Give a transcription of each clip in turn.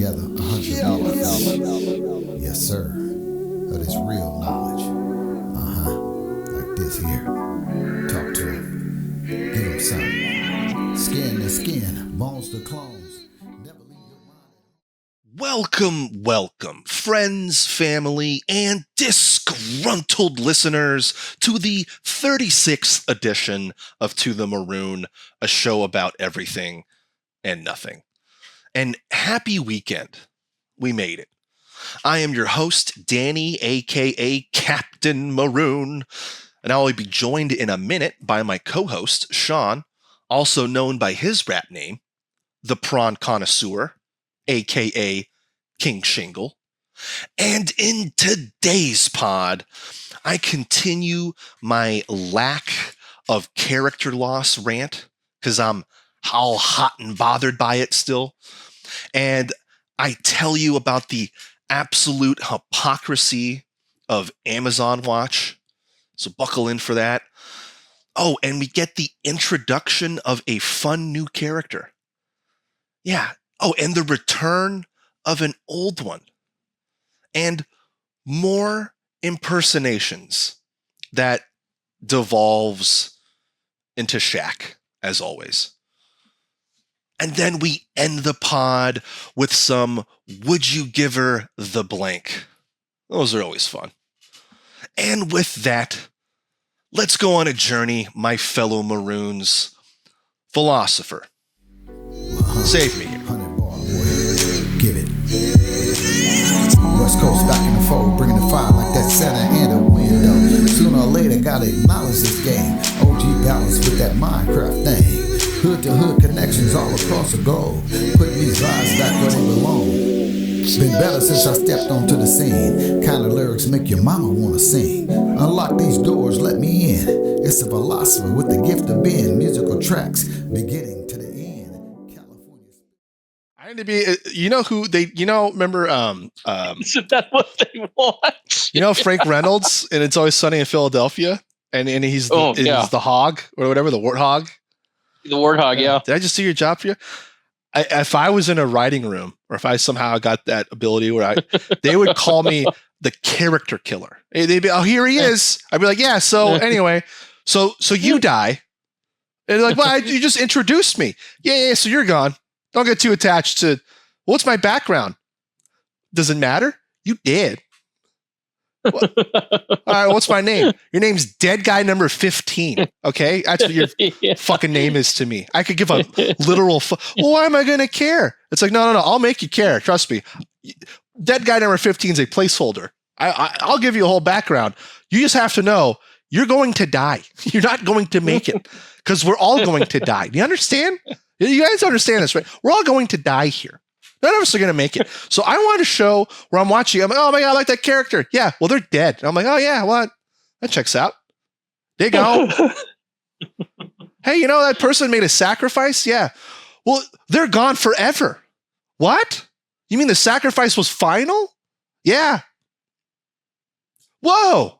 together 100 years. Yes, sir. That is real knowledge. Like this here. Talk to him. Give him something. Skin to skin, bones to clones. Never leave your mind. Welcome, friends, family, and disgruntled listeners to the 36th edition of To the Maroon, a show about everything and nothing. And happy weekend. We made it. I am your host, Danny, aka Captain Maroon, and I will be joined in a minute by my co-host, Sean, also known by his rap name, the Prawn Connoisseur, aka King Shingle. And in today's pod, I continue my lack of character loss rant, because I'm all hot and bothered by it still. And I tell you about the absolute hypocrisy of Amazon Watch. So buckle in for that. Oh, and we get the introduction of a fun new character. Yeah. Oh, and the return of an old one. And more impersonations that devolves into Shaq, as always. And then we end the pod with some Would You Give Her the Blank. Those are always fun. And with that, let's go on a journey, my fellow Maroons. Philosopher, save me here. 100 bar, boy. Give it. West Coast back in the fold, bringing the fire like that Santa and a window. Sooner or later, gotta acknowledge this game. OG balance with that Minecraft thing. Hood to hood connections all across the globe. Putting these vibes back where they belong. Been better since I stepped onto the scene. Kind of lyrics make your mama wanna sing. Unlock these doors, let me in. It's a philosopher with the gift of being. Musical tracks beginning to the end. California. I need to be, remember, Isn't that what they want? Frank Reynolds, and It's Always Sunny in Philadelphia, and he's he's the hog, or whatever, the warthog. The warthog, yeah. Did I just do your job for you? If I was in a writing room, or if I somehow got that ability where they would call me the character killer. They'd be, oh, here he is. I'd be like, yeah, so anyway, so you die. And they're like, well, you just introduced me. Yeah, so you're gone. Don't get too attached to, what's my background? Does it matter? You did. All right, what's my name? Your name's Dead Guy Number 15. Okay, that's what your fucking name is to me. I could give a literal. Well, why am I going to care? It's like, no. I'll make you care. Trust me. Dead Guy Number 15 is a placeholder. I'll give you a whole background. You just have to know you're going to die. You're not going to make it, because we're all going to die. Do you understand? You guys understand this, right? We're all going to die here. None of us are going to make it. So I want a show where I'm watching. I'm like, oh my God, I like that character. Yeah, well, they're dead. And I'm like, oh yeah, what? That checks out. They go. Hey, that person made a sacrifice? Yeah. Well, they're gone forever. What? You mean the sacrifice was final? Yeah. Whoa.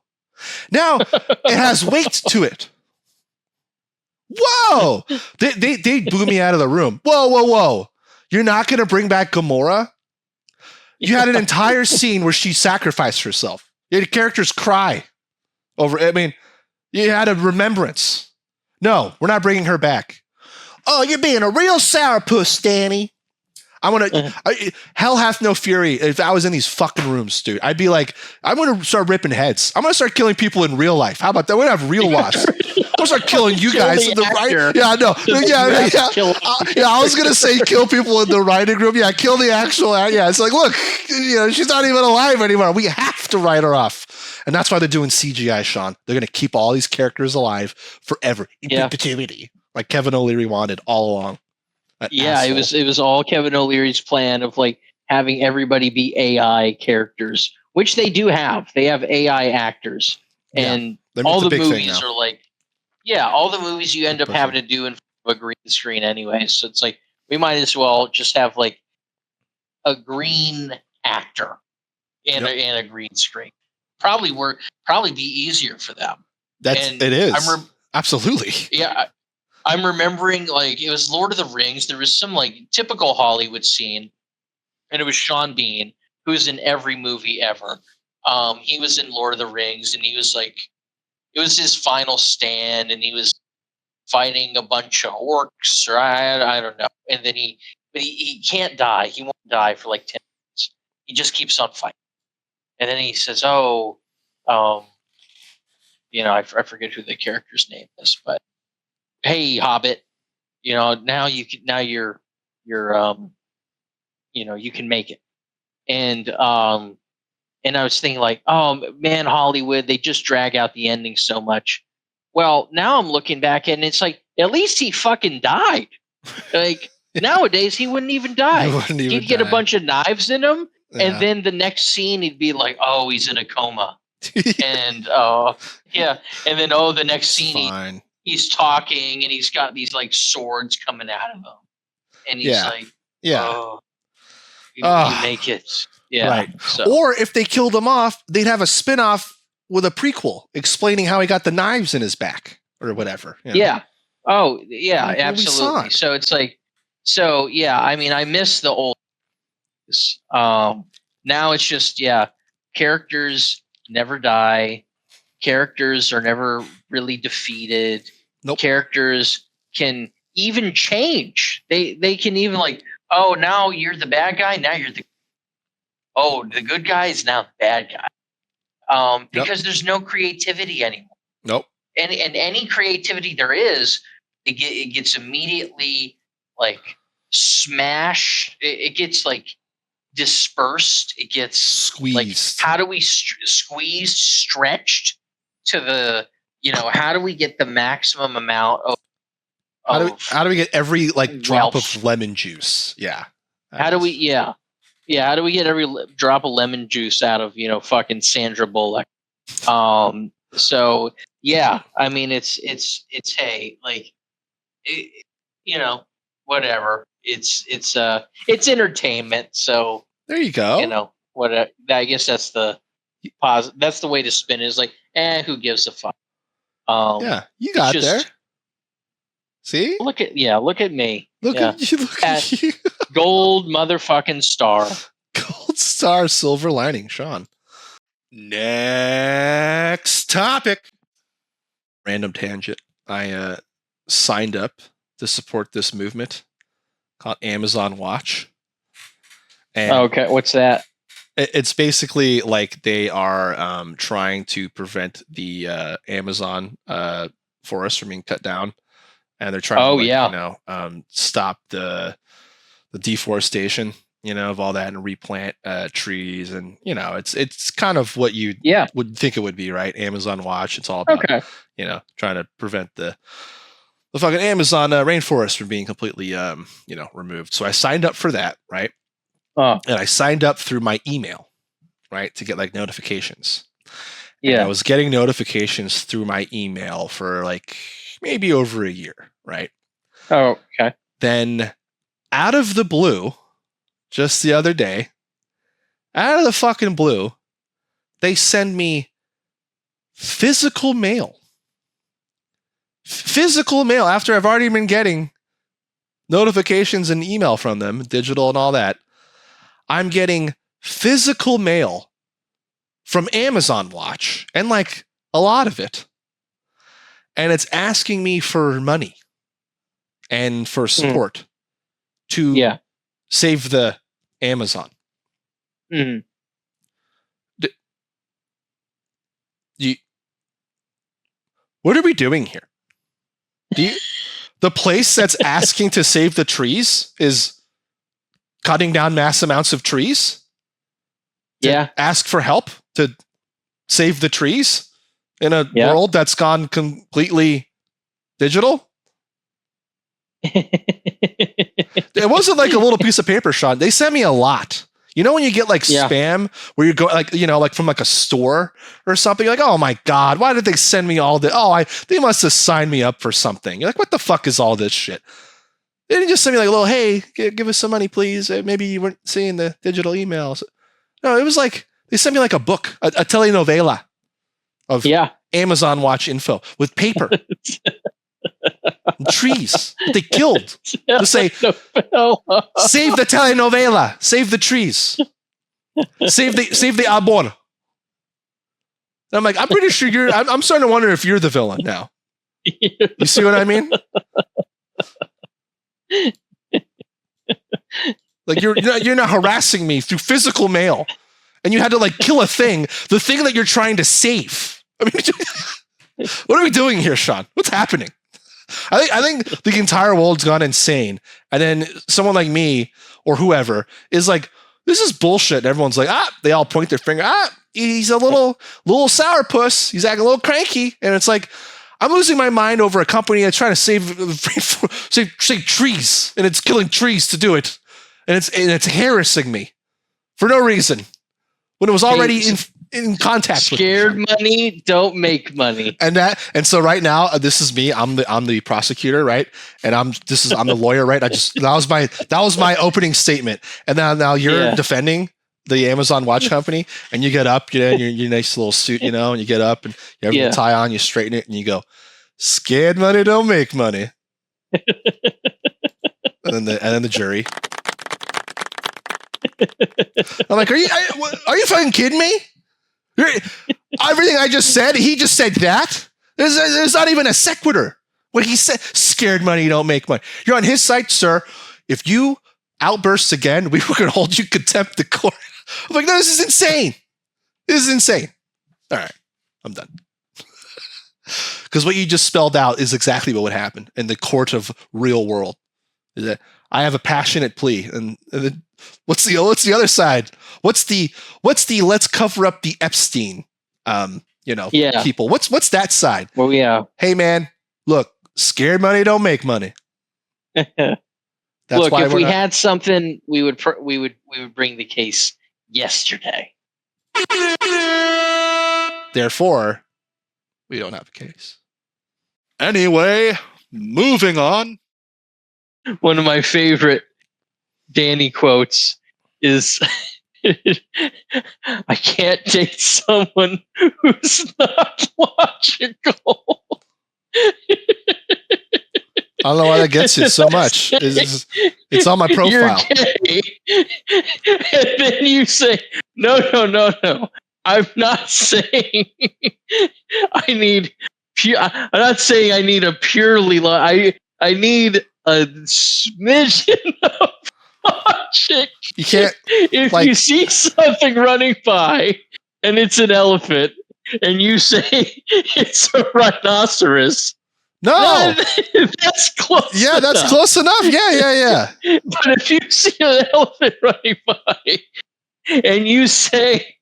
Now, it has weight to it. Whoa. They blew me out of the room. Whoa. You're not going to bring back Gamora? You had an entire scene where she sacrificed herself. You had characters cry over, you had a remembrance. No, we're not bringing her back. Oh, you're being a real sourpuss, Danny. Hell hath no fury. If I was in these fucking rooms, dude, I'd be like, I'm going to start ripping heads. I'm going to start killing people in real life. How about that? We're going to have real loss. I'm going to start killing you guys in the right. Yeah, no. Yeah. I was going to say kill people in the writing room. Yeah, kill the actual. Yeah, it's like, look, she's not even alive anymore. We have to write her off. And that's why they're doing CGI, Sean. They're going to keep all these characters alive forever. In perpetuity. Like Kevin O'Leary wanted all along. Asshole. it was all Kevin O'Leary's plan of like having everybody be AI characters, which they do have. They have AI actors, and all the movies are like, all the movies you end up having to do in front of a green screen anyway. So it's like we might as well just have like a green actor and a green screen. Probably be easier for them. It is. Absolutely. Yeah. I'm remembering, like, it was Lord of the Rings. There was some, like, typical Hollywood scene and it was Sean Bean, who's in every movie ever. He was in Lord of the Rings, and he was like, it was his final stand, and he was fighting a bunch of orcs, or I don't know. And then he can't die. He won't die for like 10 minutes. He just keeps on fighting. And then he says, "Oh, I forget who the character's name is, but hey, Hobbit, now you're you can make it." And I was thinking like, oh man, Hollywood, they just drag out the ending so much. Well, now I'm looking back and it's like, at least he fucking died. Like nowadays he wouldn't even die. He'd get a bunch of knives in him, and then the next scene he'd be like, oh, he's in a coma. And and then the next scene he's talking and he's got these like swords coming out of him. And he's like, oh, you make it. Yeah. Right. So. Or if they killed him off, they'd have a spin-off with a prequel explaining how he got the knives in his back or whatever. Yeah. Oh, yeah, like, absolutely. So it's like, I mean, I miss the old. Now it's just, characters never die. Characters are never really defeated. Nope. Characters can even change. They can even like, oh, now you're the bad guy. Now you're the good guy is now the bad guy. Because there's no creativity anymore. Nope. And any creativity there is, it gets immediately like smashed. It gets like dispersed. It gets squeezed. Like, how do we squeezed, stretched to the, how do we get the maximum amount of how do we get every like drop of lemon juice? Yeah. How do we how do we get every drop of lemon juice out of, fucking Sandra Bullock? So yeah, I mean, it's hey, like, whatever. It's entertainment. So there you go. What I guess that's the that's the way to spin it, is like, who gives a fuck? Yeah, you got there. See? Look at me. Look at you. Gold motherfucking star. Gold star, silver lining, Sean. Next topic. Random tangent. I signed up to support this movement called Amazon Watch. And okay, what's that? It's basically like they are trying to prevent the Amazon forest from being cut down. And they're trying to stop the deforestation, of all that, and replant trees, and it's kind of what you would think it would be, right? Amazon Watch. It's all about trying to prevent the fucking Amazon rainforest from being completely removed. So I signed up for that, right? And I signed up through my email, right, to get like notifications. Yeah, and I was getting notifications through my email for like maybe over a year, right? Oh, okay. Then out of the blue, just the other day, out of the fucking blue, they send me physical mail. Physical mail after I've already been getting notifications and email from them, digital and all that. I'm getting physical mail from Amazon Watch, and like a lot of it. And it's asking me for money and for support to save the Amazon. Mm. What are we doing here? The place that's asking to save the trees is cutting down mass amounts of trees? Ask for help to save the trees? In a world that's gone completely digital? It wasn't like a little piece of paper, Sean. They sent me a lot. When you get like spam where you go like, like from like a store or something, you're like, oh my God, why did they send me all this? They must have signed me up for something. You're like, what the fuck is all this shit? They didn't just send me like a little, hey, give us some money, please. Maybe you weren't seeing the digital emails. No, it was like, they sent me like a book, a telenovela of Amazon Watch info with paper. trees that they killed. To say, save the telenovela, save the trees, save the arbor. And I'm like, I'm pretty sure I'm starting to wonder if you're the villain now. You see what I mean? Like you're not harassing me through physical mail, and you had to like kill the thing that you're trying to save. I mean, what are we doing here, Sean? What's happening? I think the entire world's gone insane, and then someone like me or whoever is like, this is bullshit. And everyone's like, they all point their finger. He's a little sourpuss. He's acting a little cranky, and it's like, I'm losing my mind over a company that's trying to save trees, and it's killing trees to do it, and it's harassing me for no reason when it was already in contact with me. Scared money don't make money. And so right now, this is me. I'm the prosecutor, right? And I'm the lawyer, right? That was my opening statement, and now you're defending the Amazon watch company, and you get up, in your nice little suit, and you get up and you have your tie on, you straighten it, and you go, scared money don't make money. and then the jury. I'm like, are you fucking kidding me? Everything I just said, he just said that. There's not even a sequitur. What he said, scared money don't make money. You're on his side, sir. If you outburst again, we were going to hold you contempt of court. I'm like, no, this is insane. This is insane. All right, I'm done. Because what you just spelled out is exactly what would happen in the court of real world. Is that I have a passionate plea, and then what's the other side? What's the let's cover up the Epstein, people. What's that side? Well, yeah. Hey man, look, scared money don't make money. Look, if we had something, we would bring the case yesterday. Therefore, we don't have a case. Anyway, moving on. One of my favorite Danny quotes is, I can't date someone who's not logical. I don't know why that gets you so much. It's on my profile. And then you say, no. I'm not saying I'm not saying I need a purely I need a smidgen of logic. You can't. If you see something running by and it's an elephant, and you say it's a rhinoceros. No, that's close. Yeah, that's close enough. Yeah. But if you see an elephant running by and you say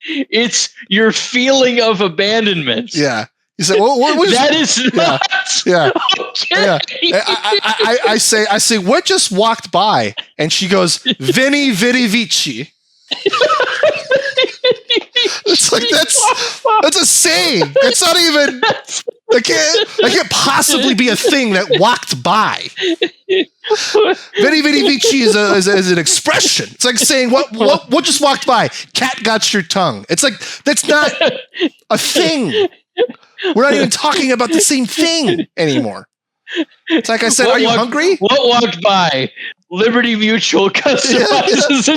it's your feeling of abandonment, you say, what that is not. Yeah. Okay. I say, what just walked by? And she goes, Veni Vidi Vici. It's like that's a saying. It's not even. That can't possibly be a thing that walked by. Veni Vidi Vici is an expression. It's like saying what just walked by. Cat got your tongue. It's like that's not a thing. We're not even talking about the same thing anymore. It's like I said, are you hungry? What walked by? Liberty Mutual customizes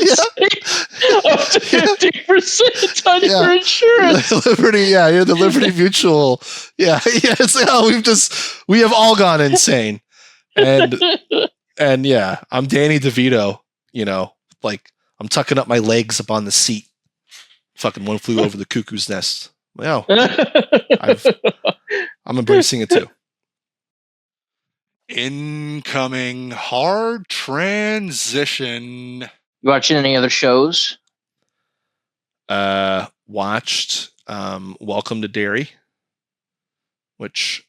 up to 50% on your insurance. Liberty, you're the Liberty Mutual. Yeah. It's like, we have all gone insane. And I'm Danny DeVito, like I'm tucking up my legs up on the seat. Fucking One Flew Over the Cuckoo's Nest. Well, I'm embracing it too. Incoming hard transition. You watching any other shows? Watched Welcome to Derry, which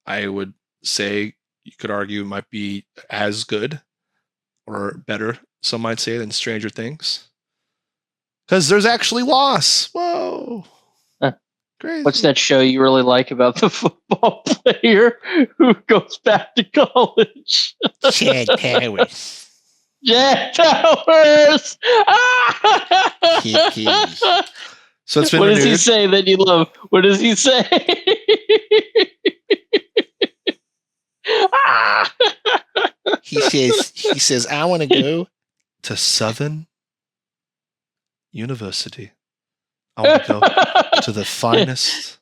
I would say you could argue might be as good or better, some might say, than Stranger Things. Because there's actually loss. Whoa. Crazy. What's that show you really like about the football player who goes back to college? Chad Powers. Chad Powers! So it's been what renewed. Does he say that you love? What does he say? He says, I want to go to Southern University. I want to go to the finest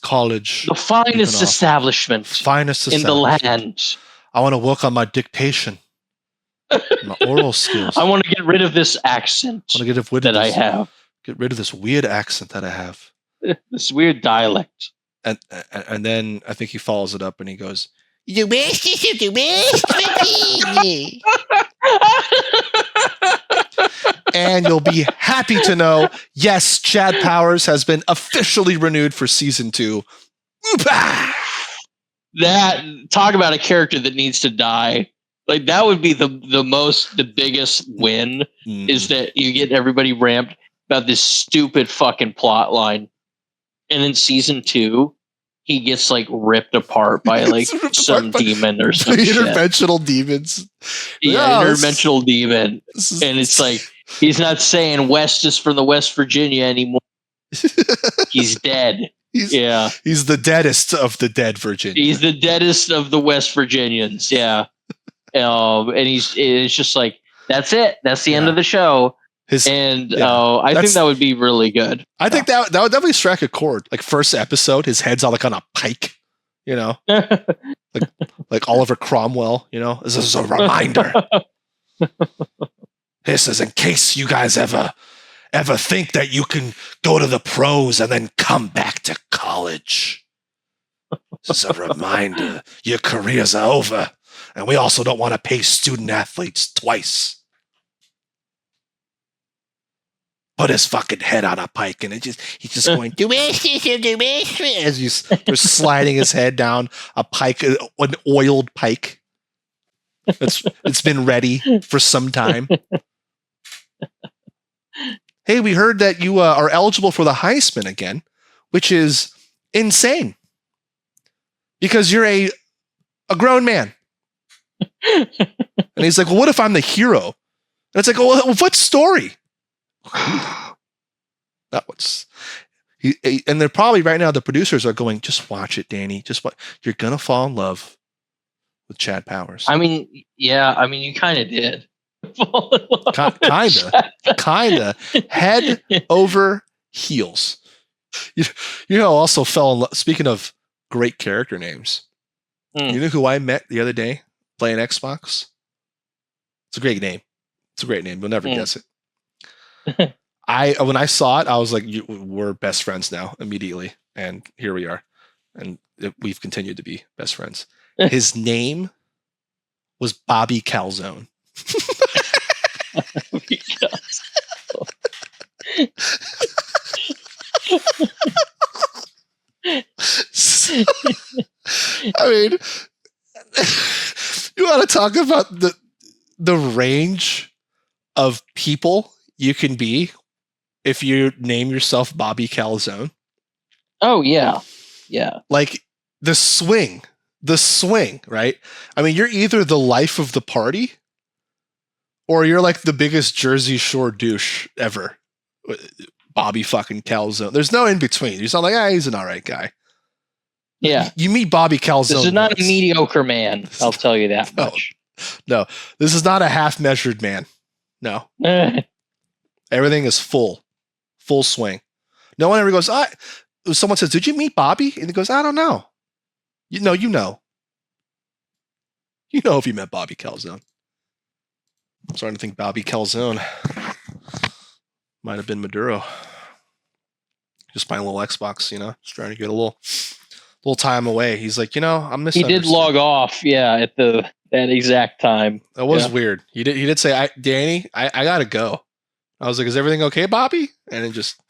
college. The finest establishment in the land. I want to work on my dictation, my oral skills. I want to get rid of this accent I have. Get rid of this weird accent that I have. This weird dialect. And then I think he follows it up and he goes, the best of the best for me. And you'll be happy to know, yes, Chad Powers has been officially renewed for season 2. That, talk about a character that needs to die. Like, that would be the biggest win, is that you get everybody ramped about this stupid fucking plot line. And in season 2, he gets like ripped apart by like some demon or some shit. Interdimensional demons. Yeah, interdimensional demon. And it's like, he's not saying West is from the West Virginia anymore. He's dead. He's the deadest of the dead Virginia. He's the deadest of the West Virginians. Yeah. And it's just like, that's it. That's the end of the show. I think that would be really good. I think that would definitely strike a chord. Like, first episode, his head's all like on a pike, you know, like Oliver Cromwell. You know, this is a reminder. This is in case you guys ever think that you can go to the pros and then come back to college. This is a reminder. Your careers are over, and we also don't want to pay student athletes twice. Put his fucking head on a pike, and he's just going as they're sliding his head down a pike, an oiled pike. It's been ready for some time. Hey, we heard that you are eligible for the Heisman again, which is insane because you're a grown man. And he's like, well, what if I'm the hero? And it's like, well, what story? That was and they're probably right now, the producers are going, just watch it, Danny. You're gonna fall in love with Chad Powers. I mean, you kind of did. Kinda head over heels. You know, also fell in love. Speaking of great character names, you know who I met the other day playing Xbox? It's a great name. You'll never guess it. When I saw it, I was like, we're best friends now immediately. And here we are. And we've continued to be best friends. His name was Bobby Calzone. I mean, you want to talk about the range of people you can be if you name yourself Bobby Calzone. Oh yeah. Like the swing, right? I mean, you're either the life of the party or you're like the biggest Jersey Shore douche ever. Bobby fucking Calzone. There's no in between. You're not like, he's an all right guy. Yeah. You meet Bobby Calzone. This is not a mediocre man. I'll tell you that much. No, this is not a half measured man. No. Everything is full swing. No one ever goes, someone says, did you meet Bobby? And he goes, I don't know. You know. You know if you met Bobby Calzone. I'm starting to think Bobby Calzone might have been Maduro. Just playing a little Xbox, just trying to get a little time away. He's like, I'm misunderstood. He did log off, at that exact time. That was weird. He did say, Danny, I gotta go. I was like, is everything okay, Bobby? And it just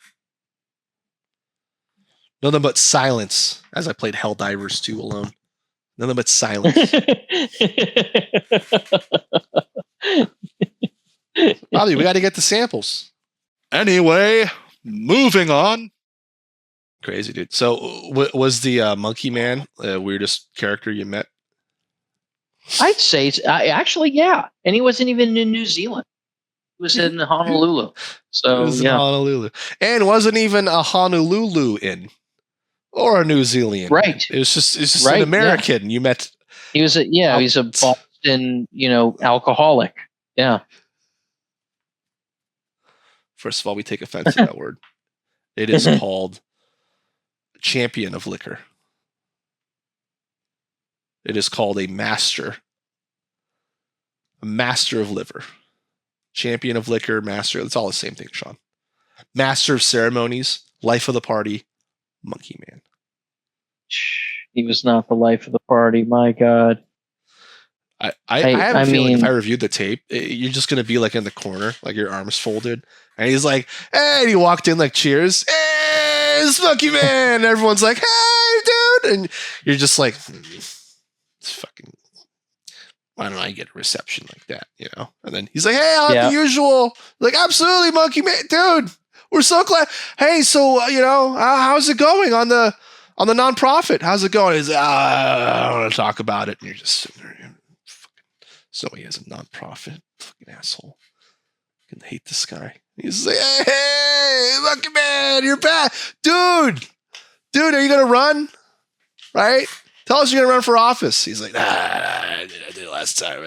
nothing but silence as I played Helldivers 2 alone. Nothing but silence. Bobby, we got to get the samples. Anyway, moving on. Crazy, dude. So, was the Monkey Man the weirdest character you met? I'd say, actually, yeah. And he wasn't even in New Zealand. He was in Honolulu. So, it was in Honolulu. And wasn't even a Honolulu in or a New Zealand. Right. It's just an American. Yeah. You met He's a Boston, alcoholic. Yeah. First of all, we take offense to that word. It is called champion of liquor. It is called a master of liver. Champion of liquor, master. It's all the same thing, Sean. Master of ceremonies, life of the party, monkey man. He was not the life of the party. My God. I have a feeling if I reviewed the tape, you're just going to be like in the corner, like your arms folded. And he's like, hey, and he walked in like, cheers. Hey, it's Monkey Man. And everyone's like, hey, dude. And you're just like, it's fucking, why don't I get a reception like that, And then he's like, hey, I'm the usual. Like, absolutely, Monkey Man. Dude, we're so glad. Hey, so, how's it going on the nonprofit? How's it going? He's like, I don't want to talk about it. And you're just sitting there. So he has a nonprofit. Fucking asshole. I can hate this guy. He's like, hey, Monkey Man, you're back. Dude, are you going to run? Right? Tell us you're going to run for office. He's like, I did last time.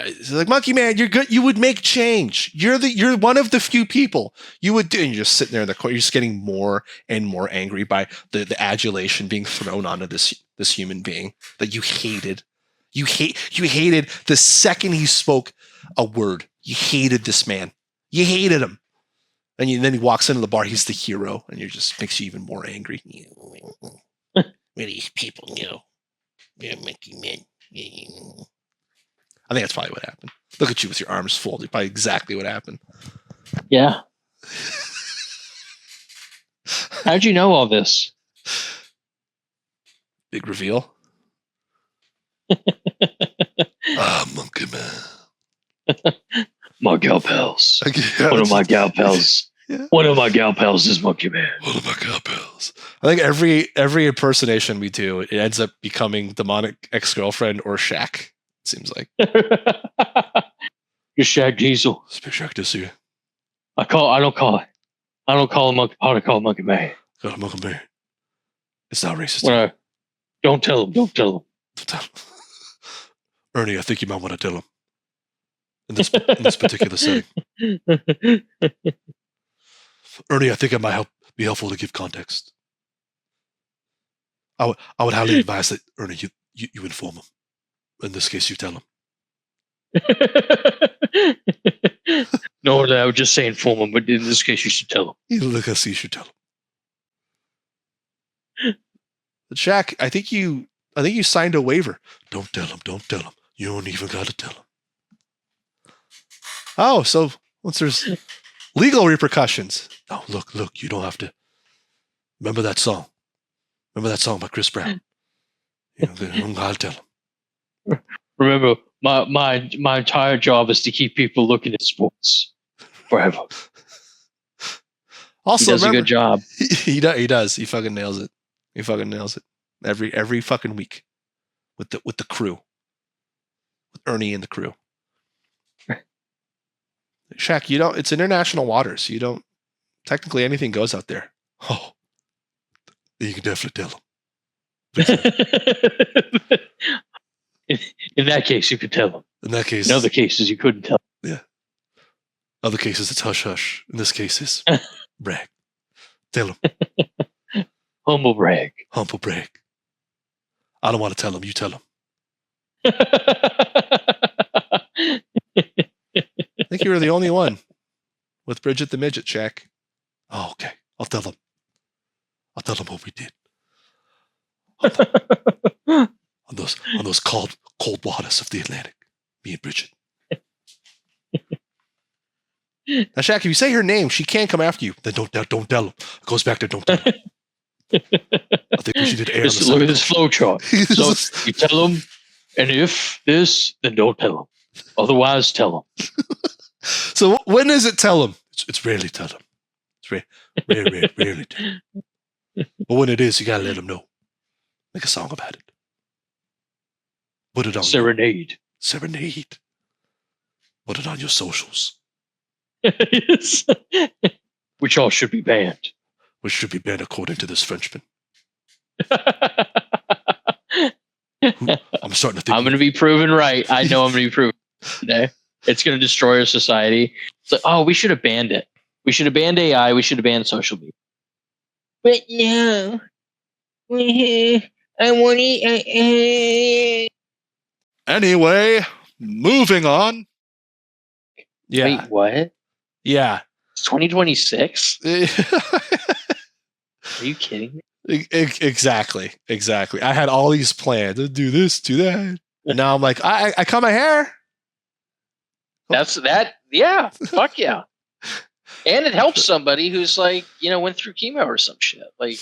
He's like, Monkey Man, you're good. You would make change. You're one of the few people you would do. And you're just sitting there in the corner. You're just getting more and more angry by the adulation being thrown onto this human being that you hated. You hated the second he spoke a word. You hated this man. You hated him. And then he walks into the bar. He's the hero. And it just makes you even more angry. What these people know? They're Monkey Men. I think that's probably what happened. Look at you with your arms folded. Probably exactly what happened. Yeah. How'd you know all this? Big reveal. Monkey Man. My gal pals. One of my gal pals. Yeah. One of my gal pals is Monkey Man. One of my gal pals. I think every impersonation we do, it ends up becoming demonic ex-girlfriend or Shaq. It seems like. You're Shaq Diesel. Speak Shaq Diesel. I don't call him Monkey. I call him Monkey Man. Call him Monkey Man. It's not racist. Don't tell him. Don't tell him. Ernie, I think you might want to tell him in this particular setting. Ernie, I think it might be helpful to give context. I would highly advise that, Ernie, you inform him. In this case, you tell him. No, I would just say inform him, but in this case, you should tell him. You should tell him. But Shaq, I think you signed a waiver. Don't tell him. Don't tell him. You don't even got to tell him. Oh, so once there's legal repercussions. No, look, you don't have to. Remember that song by Chris Brown. You don't got to tell him. Remember, my entire job is to keep people looking at sports forever. Also, he does a good job. He does. He fucking nails it. Every fucking week with the crew, with Ernie and the crew. Shaq, it's international waters. You don't technically anything goes out there. Oh, you can definitely tell them. In that case, you could tell them. In that case, in other cases, you couldn't tell them. Yeah. Other cases, it's hush hush. In this case, it's brag. Tell them. Humble brag. Humble brag. I don't want to tell them. You tell them. I think you were the only one with Bridget the Midget, Shaq. Oh, okay. I'll tell them. I'll tell them what we did. On those cold waters of the Atlantic. Me and Bridget. Now, Shaq, if you say her name, she can't come after you. Then don't tell them. It goes back to don't tell them. I think we should do air. Look at this flow chart. So you tell them, and if this, then don't tell them. Otherwise, tell them. So when is it tell them? It's rarely tell them. It's rarely tell them. But when it is, you gotta let them know. Make a song about it. Put it on Serenade. Serenade. Put it on your socials. Yes. Which all should be banned. Which should be banned according to this Frenchman. I'm starting to think I'm going to be proven right. I know I'm going to be proven today. It's going to destroy our society. It's like, oh, we should have banned it. We should have banned AI. We should have banned social media. But no, I want it. Anyway, moving on. Yeah. Wait, what? Yeah. It's 2026? Are you kidding me? Exactly. I had all these plans to do this, do that. And now I'm like, I cut my hair. That's that. Yeah. Fuck yeah. And it helps somebody who's like, went through chemo or some shit. Like,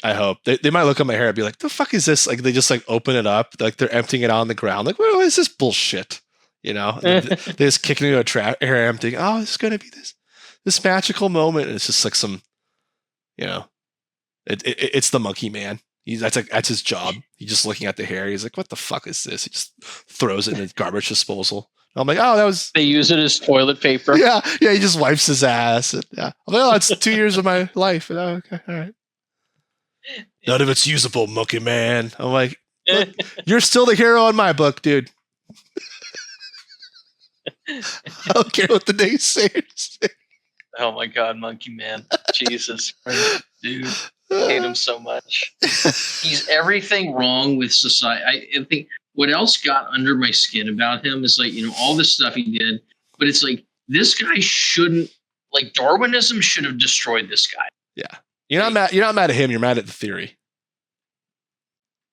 I hope they might look at my hair and be like, the fuck is this? Like, they just like open it up. Like they're emptying it on the ground. Like, what is this bullshit? They're just kicking it into a hair emptying. Oh, it's going to be this magical moment. And it's just like some, it's the monkey man. That's his job. He's just looking at the hair. He's like, what the fuck is this? He just throws it in the garbage disposal. I'm like, oh, that was. They use it as toilet paper. Yeah. He just wipes his ass. And, yeah. I'm like, oh, it's 2 years of my life. And, okay, all right. None of it's usable, monkey man. I'm like, look, you're still the hero in my book, dude. I don't care what the naysayers say. Oh my god, monkey man. Jesus Christ, dude. I hate him so much. He's everything wrong with society. I think what else got under my skin about him is like, all this stuff he did, but it's like, this guy shouldn't, like, Darwinism should have destroyed this guy. Yeah. You're not mad at him, you're mad at the theory.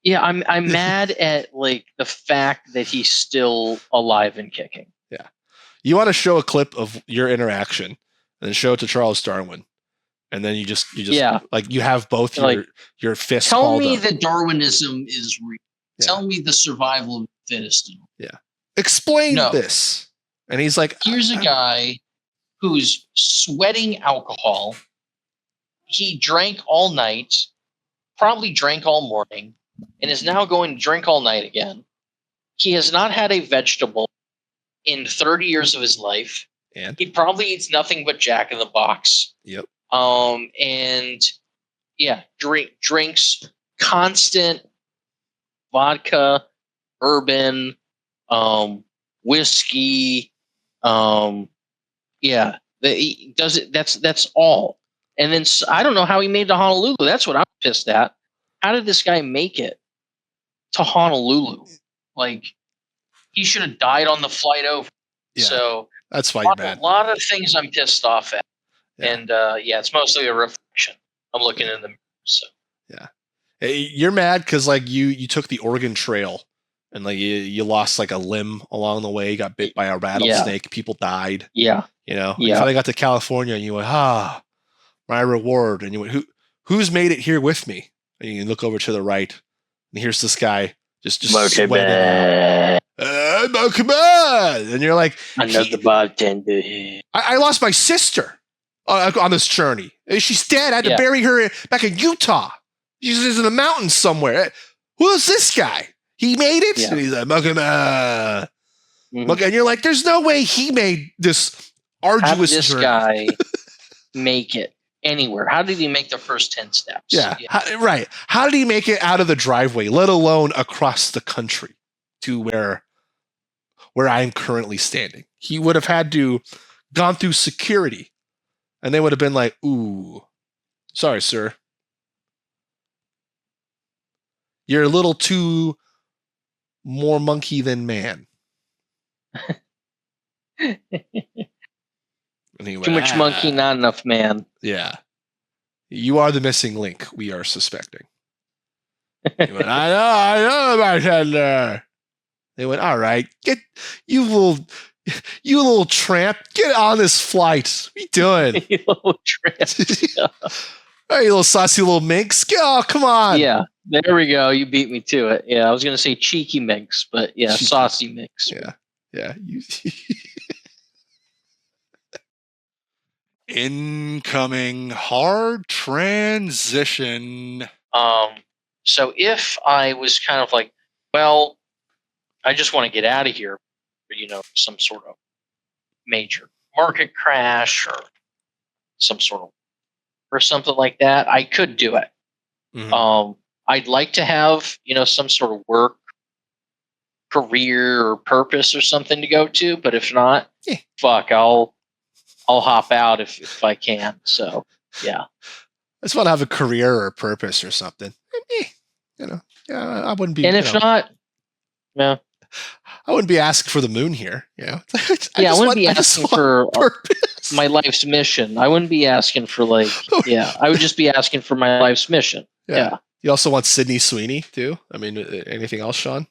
Yeah, I'm mad at like the fact that he's still alive and kicking. Yeah. You want to show a clip of your interaction and then show it to Charles Darwin. And then you just like you have both your fists. Tell me that Darwinism is real. Yeah. Tell me the survival of the fittest. Yeah. Explain this. And he's like, here's a guy who's sweating alcohol. He drank all night, probably drank all morning, and is now going to drink all night again. He has not had a vegetable in 30 years of his life. And he probably eats nothing but Jack in the Box. Yep. And yeah, drinks constant vodka, bourbon, whiskey. Yeah, he does it. That's all. And then I don't know how he made it to Honolulu. That's what I'm pissed at. How did this guy make it to Honolulu? Like, he should have died on the flight over. Yeah, so that's why you're mad. A lot of things I'm pissed off at. Yeah. And it's mostly a reflection. I'm looking in the mirror. So yeah, you're mad because like you took the Oregon Trail and like you lost like a limb along the way. You got bit by a rattlesnake. Yeah. People died. Yeah, you finally got to California and you went, my reward. And you went, who's made it here with me? And you look over to the right and here's this guy just sweating. Come on! And you're like, another bartender here. I lost my sister on this journey. She's dead. I had to bury her back in Utah. She's in the mountains somewhere. Who's this guy? He made it? Yeah. And he's like, mm-hmm. And you're like, there's no way he made this arduous journey. How did this guy make it anywhere? How did he make the first 10 steps? Yeah. Right. How did he make it out of the driveway, let alone across the country to where I'm currently standing? He would have had to gone through security. And they would have been like, ooh, sorry, sir. You're a little too more monkey than man. Anyway, too much monkey, not enough man. Yeah. You are the missing link, we are suspecting. He went, I know, bartender. They went, all right, get you little tramp, get on this flight. What are you doing? You little tramp. Hey, you little saucy little minx. Oh, come on. Yeah, there we go. You beat me to it. Yeah, I was going to say cheeky minx, but yeah, cheeky. Saucy minx. Yeah. Incoming hard transition. So if I was kind of like, well, I just want to get out of here, some sort of major market crash or some sort of, or something like that, I could do it. Mm-hmm. I'd like to have, some sort of work career or purpose or something to go to. But if not, fuck, I'll hop out if I can. So yeah, I just want to have a career or a purpose or something. I wouldn't be. And if not, no. I wouldn't be asking for the moon here. I wouldn't be asking for purpose. My life's mission. I wouldn't be asking for I would just be asking for my life's mission. Yeah. You also want Sydney Sweeney too? I mean, anything else, Sean?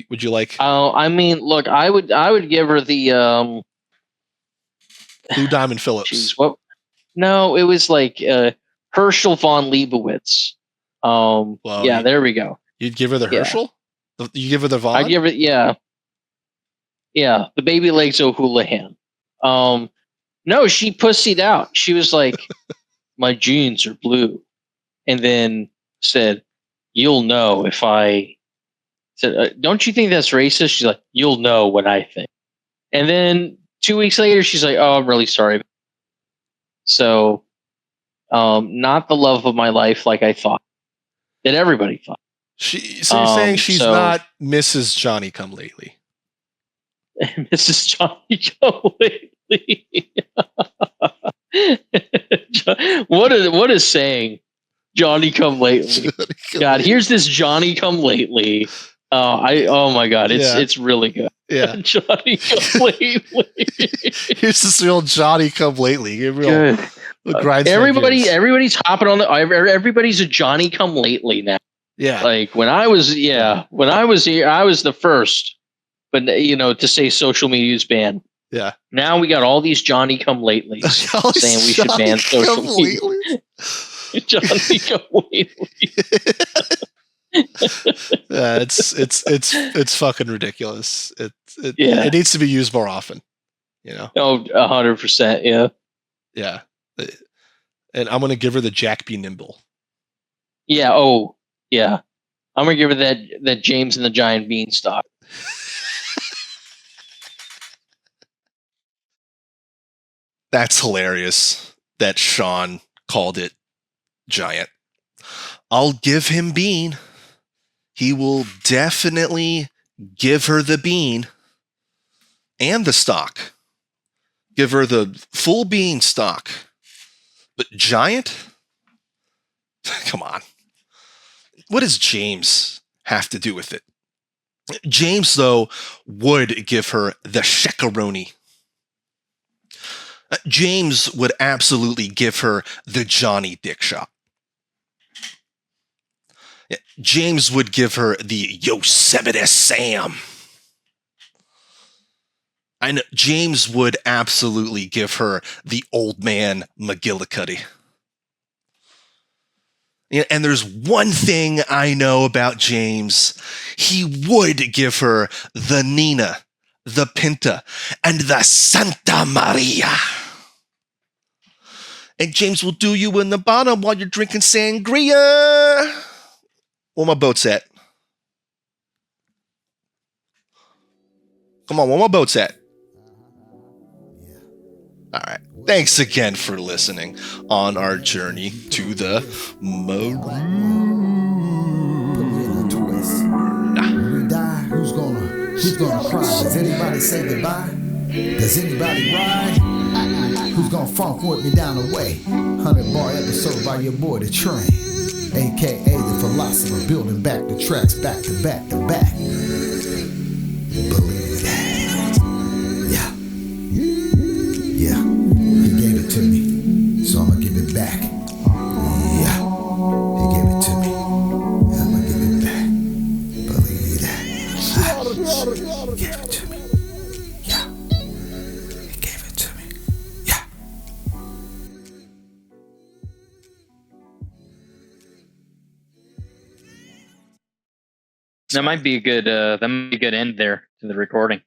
Would you like? Oh, I mean, look, I would give her the Lou Diamond Phillips. Geez, what? No, it was like Herschel von Leibowitz. There we go. You'd give her the Herschel? You give her the Von? I'd give her, the baby legs O'Houlihan. No, she pussied out. She was like, my jeans are blue. And then said, you'll know if I said, don't you think that's racist? She's like, you'll know what I think. And then 2 weeks later, she's like, oh, I'm really sorry. So, not the love of my life like I thought. That everybody thought. So you're saying she's not Mrs. Johnny Come Lately? Mrs. Johnny Come Lately. What is saying Johnny Come Lately? God, here's this Johnny Come Lately. Oh my God, it's really good. Yeah, Johnny Come Lately. Here's this real Johnny Come Lately. Everybody's hopping on everybody's a Johnny Come Lately now. Yeah, like when I was here, I was the first, but to say social media is banned. Yeah. Now we got all these Johnny Come Latelys saying we should ban social media. Johnny Come Lately. It's fucking ridiculous. It needs to be used more often. Oh, 100%. Yeah. Yeah. And I'm gonna give her the Jack Be Nimble. Yeah. Oh, yeah. I'm gonna give her that James and the Giant Beanstalk. That's hilarious that Sean called it giant. I'll give him bean. He will definitely give her the bean and the stock. Give her the full bean stock. But giant? Come on. What does James have to do with it? James, though, would give her the shakaroni. James would absolutely give her the Johnny Dick Shot. James would give her the Yosemite Sam. I know James would absolutely give her the Old Man McGillicuddy. And there's one thing I know about James. He would give her the Nina, the Pinta, and the Santa Maria. And James will do you in the bottom while you're drinking sangria. Where my boat's at? Come on, where my boat's at? All right. Thanks again for listening on our journey to the Maroon. When we die, who's gonna cry? Does anybody say goodbye? Does anybody ride? Who's gonna funk with me down the way? 100-bar episode by your boy The Train, aka the Philosopher, building back the tracks back to back to back. Believe that. Yeah. He gave it to me, so I'ma give it back. Yeah. He gave it to me. I'ma give it back. Believe that. He gave it to me. Yeah. He gave it to me. Yeah. That might be a good end there to the recording.